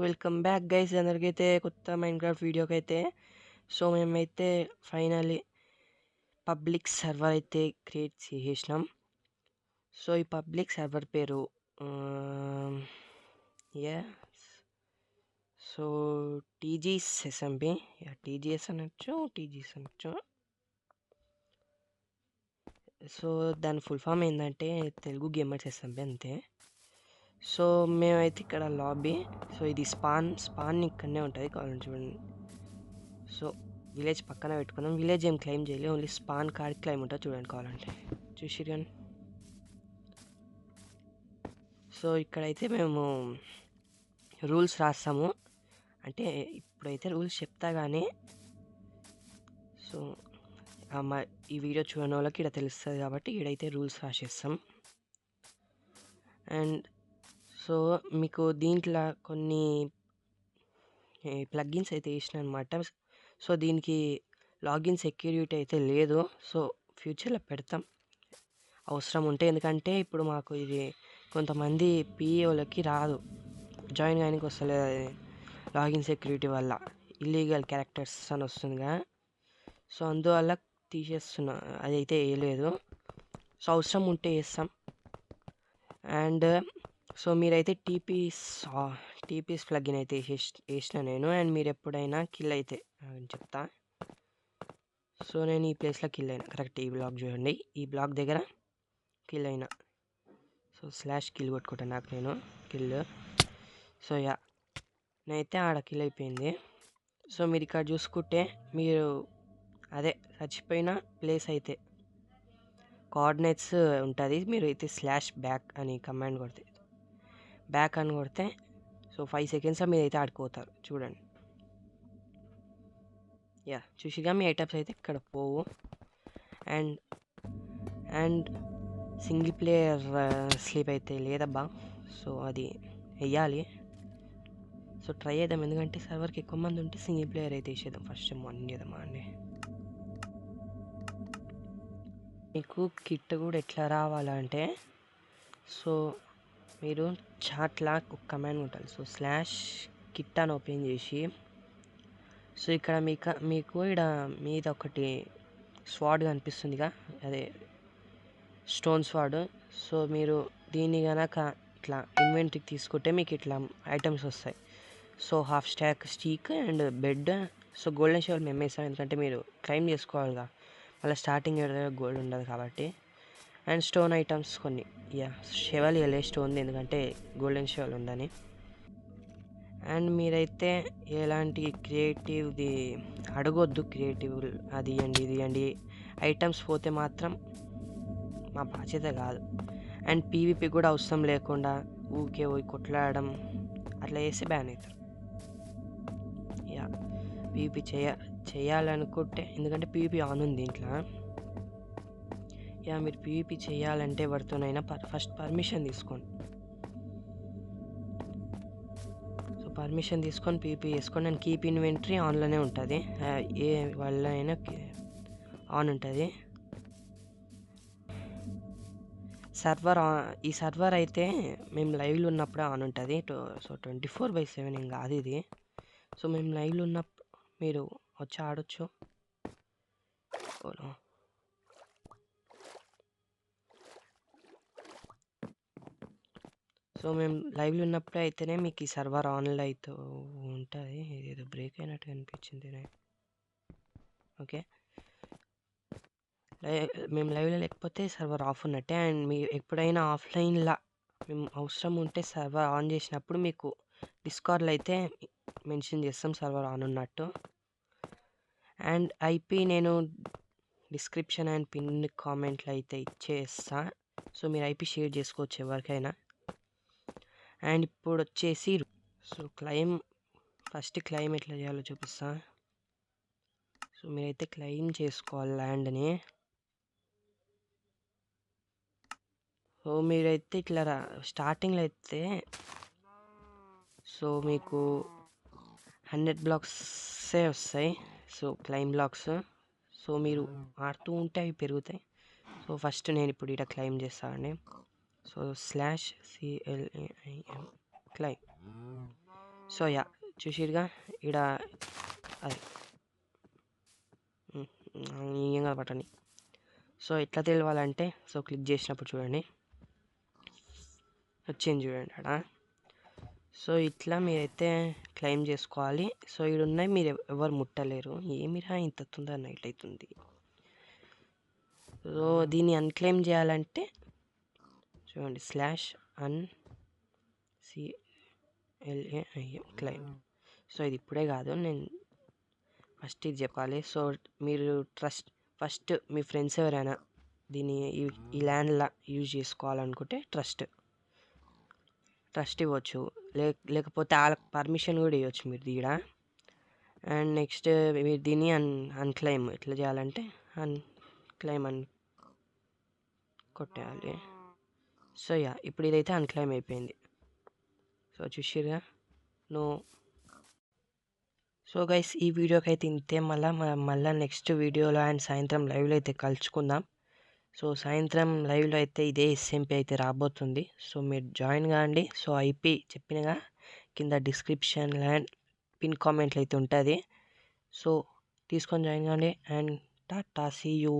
Welcome back guys అందరికైతే కొత్త Minecraft వీడియోకైతే. మేమైతే finally public server అయితే క్రియేట్ చేసేసినాం. ఈ పబ్లిక్ సర్వర్ పేరు యెస్ టీజీఎస్ ఎస్ఎంబీ. టీజీఎస్ అనొచ్చు, టీజీఎస్ అనొచ్చు. దాని ఫుల్ ఫామ్ ఏంటంటే తెలుగు గేమర్స్ ఎస్ఎంబీ అంతే. మేమైతే ఇక్కడ లాబీ. ఇది స్పాన్ ఇక్కడనే ఉంటుంది, కావాలని చూడండి. విలేజ్ పక్కన పెట్టుకున్నాం. విలేజ్ ఏం క్లైమ్ చేయలేదు, ఓన్లీ స్పాన్ కార్డ్ క్లైమ్ ఉంటుంది, చూడండి కావాలంటే చూసిరు కానీ. ఇక్కడైతే మేము రూల్స్ రాస్తాము. అంటే ఇప్పుడైతే రూల్స్ చెప్తా కానీ ఈ వీడియో చూడని వాళ్ళకి ఇక్కడ తెలుస్తుంది కాబట్టి ఇక్కడైతే రూల్స్ రాసేస్తాం. అండ్ మీకు దీంట్లో కొన్ని ప్లగ్గిన్స్ అయితే వేసిన అనమాట. దీనికి లాగిన్ సెక్యూరిటీ అయితే లేదు. ఫ్యూచర్లో పెడతాం అవసరం ఉంటే. ఎందుకంటే ఇప్పుడు మాకు ఇది కొంతమంది పిఓలకి రాదు, జాయిన్ కానీ వస్తలేదు అది లాగిన్ సెక్యూరిటీ వల్ల. ఇల్లీగల్ క్యారెక్టర్స్ అని వస్తుందిగా, అందువల్ల తీసేస్తున్నా. అది అయితే వేయలేదు. అవసరం ఉంటే వేస్తాం. అండ్ మీరైతే టీపీస్ ప్లగ్గిన్ అయితే వేసిన నేను. అండ్ మీరు ఎప్పుడైనా కిల్ అయితే చెప్తా. నేను ఈ ప్లేస్లో కిల్ అయినా, కరెక్ట్ ఈ బ్లాక్ చూడండి, ఈ బ్లాక్ దగ్గర కిల్ అయినా. స్లాష్ కిల్ కొట్టుకుంటాను నాకు నేను కిల్. నేనైతే ఆడ కిల్ అయిపోయింది. మీరు ఇక్కడ చూసుకుంటే మీరు అదే చచ్చిపోయిన ప్లేస్ అయితే కోఆర్డినేట్స్ ఉంటుంది. మీరు అయితే స్లాష్ బ్యాక్ అని కమాండ్ కొడితే, బ్యాక్ అని కొడితే 5 సెకండ్స్లో మీరు అయితే ఆడుకోతారు, చూడండి. చూసిగా మీ ఐటమ్స్ అయితే ఇక్కడ పోవు. అండ్ సింగిల్ ప్లేయర్ స్లీప్ అయితే లేదబ్బా, అది వెయ్యాలి. ట్రై చేద్దాం, ఎందుకంటే సర్వర్కి ఎక్కువ మంది ఉంటే సింగిల్ ప్లేయర్ అయితే వేసేద్దాం. ఫస్ట్ మార్నింగ్ చేద్దామా అండి. మీకు కిట్ కూడా ఎట్లా రావాలంటే మీరు చాట్లా ఒక కమాండ్ ఉంటుంది. స్లాష్ కిట్ అని ఓపెన్ చేసి ఇక్కడ మీకు ఇక్కడ మీద ఒకటి స్వాడ్ కనిపిస్తుందిగా, అదే స్టోన్ స్వాడ్. మీరు దీన్ని కనుక ఇట్లా ఇన్వెంటరీకి తీసుకుంటే మీకు ఇట్లా ఐటమ్స్ వస్తాయి. Half stack steak and bed. Golden షెవెల్ మేము వేసాం, ఎందుకంటే మీరు క్లైమ్ చేసుకోవాలిగా, మళ్ళీ స్టార్టింగ్ గోల్డ్ ఉండదు కాబట్టి. అండ్ స్టోన్ ఐటమ్స్ కొన్ని. షెవెల్ ఇవ్వలే, స్టోన్, ఎందుకంటే గోల్డెన్ షెవెల్ ఉందని. అండ్ మీరైతే ఎలాంటి క్రియేటివ్ది అడగొద్దు, క్రియేటివ్ అది ఇవ్వండి ఇది ఇవ్వండి. ఐటమ్స్ పోతే మాత్రం మా బాధ్యత కాదు. అండ్ పీవీపీ కూడా అవసరం లేకుండా ఊకే పోయి కొట్లాడడం అట్లా చేస్తే బ్యాన్ అవుతారు. పీవీపీ చేయాలనుకుంటే, ఎందుకంటే పీవీపీ ఆన్ ఉంది ఇంట్లో. మీరు పీవీపీ చేయాలంటే ఎవరితోనైనా ఫస్ట్ పర్మిషన్ తీసుకోండి. పర్మిషన్ తీసుకొని పీవీపీ చేసుకోండి. అండ్ కీప్ ఇన్వెంటరీ ఆన్లోనే ఉంటుంది, ఏ వాళ్ళ అయినా ఆన్ ఉంటుంది. ఈ సర్వర్ అయితే మేము లైవ్లో ఉన్నప్పుడే ఆన్ ఉంటుంది. 24/7 ఏం కాదు ఇది. మేము లైవ్లో ఉన్నప్పుడు మీరు వచ్చి ఆడొచ్చు. మేము లైవ్లో ఉన్నప్పుడే అయితేనే మీకు ఈ సర్వర్ ఆన్లో అయితే ఉంటుంది. ఏదో బ్రేక్ అయినట్టు అనిపించింది. ఓకే, మేము లైవ్లో లేకపోతే సర్వర్ ఆఫ్ ఉన్నట్టే. అండ్ మీరు ఎప్పుడైనా ఆఫ్లైన్లో మేము అవసరం ఉంటే సర్వర్ ఆన్ చేసినప్పుడు మీకు డిస్కార్డ్లో అయితే మెన్షన్ చేస్తాం సర్వర్ ఆన్ ఉన్నట్టు. అండ్ ఐపీ నేను డిస్క్రిప్షన్ అండ్ పిన్ కామెంట్లో అయితే ఇచ్చేస్తా. మీరు ఐపీ షేర్ చేసుకోవచ్చు ఎవరికైనా. అండ్ ఇప్పుడు వచ్చేసి ఫస్ట్ క్లైమ్ ఎట్లా చేయాలో చూపిస్తా. మీరైతే క్లైమ్ చేసుకోవాలి ల్యాండ్ని. మీరైతే ఇట్లా స్టార్టింగ్లో అయితే మీకు 100 బ్లాక్సే వస్తాయి, క్లైమ్ బ్లాక్స్. మీరు ఆడుతూ ఉంటే అవి పెరుగుతాయి. ఫస్ట్ నేను ఇప్పుడు ఇక్కడ క్లైమ్ చేస్తానండి. /CLAIM claim. సో యా చూసిరుగా ఇక్కడ అది ఏం కాదు బటన్. సో ఎట్లా తెలియాలంటే సో క్లిక్ చేసినప్పుడు చూడండి వచ్చింది చూడండి అక్కడ. సో ఇట్లా మీరైతే క్లెయిమ్ చేసుకోవాలి. సో ఉన్నాయి మీరు ఎవరు ముట్టలేరు. ఏమిరా ఇంత తొందర నైట్ అవుతుంది. సో దీన్ని అన్క్లెయిమ్ చేయాలంటే చూడండి /unclaim క్లెయిమ్. సో ఇది ఇప్పుడే కాదు, నేను ఫస్ట్ ఇది చెప్పాలి. సో మీరు ఫస్ట్ మీ ఫ్రెండ్స్ ఎవరైనా దీన్ని ఈ ల్యాండ్లా యూజ్ చేసుకోవాలనుకుంటే ట్రస్ట్ ఇవ్వచ్చు. లేకపోతే వాళ్ళకి పర్మిషన్ కూడా ఇవ్వచ్చు మీరు దీడ. అండ్ నెక్స్ట్ మీరు దీన్ని అన్క్లెయిమ్ ఎట్లా చేయాలంటే అన్క్లెయిమ్ అని కొట్టేయాలి. సో యా ఇప్పుడు ఇదైతే అన్క్లెయిమ్ అయిపోయింది. సో చూసిరుగా నో. సో గైస్ ఈ వీడియోకి అయితే ఇంతే. మళ్ళీ నెక్స్ట్ వీడియోలో అండ్ సాయంత్రం లైవ్లో అయితే కలుసుకుందాం. సో సాయంత్రం లైవ్లో అయితే ఇదే ఎస్ఎంపీ అయితే రాబోతుంది. సో మీరు జాయిన్ కాండి. సో ఐపీ చెప్పినగా కింద డిస్క్రిప్షన్లో అండ్ పిన్ కామెంట్లు అయితే ఉంటుంది. సో తీసుకొని జాయిన్ కాండి అండ్ టాటా సీ యూ.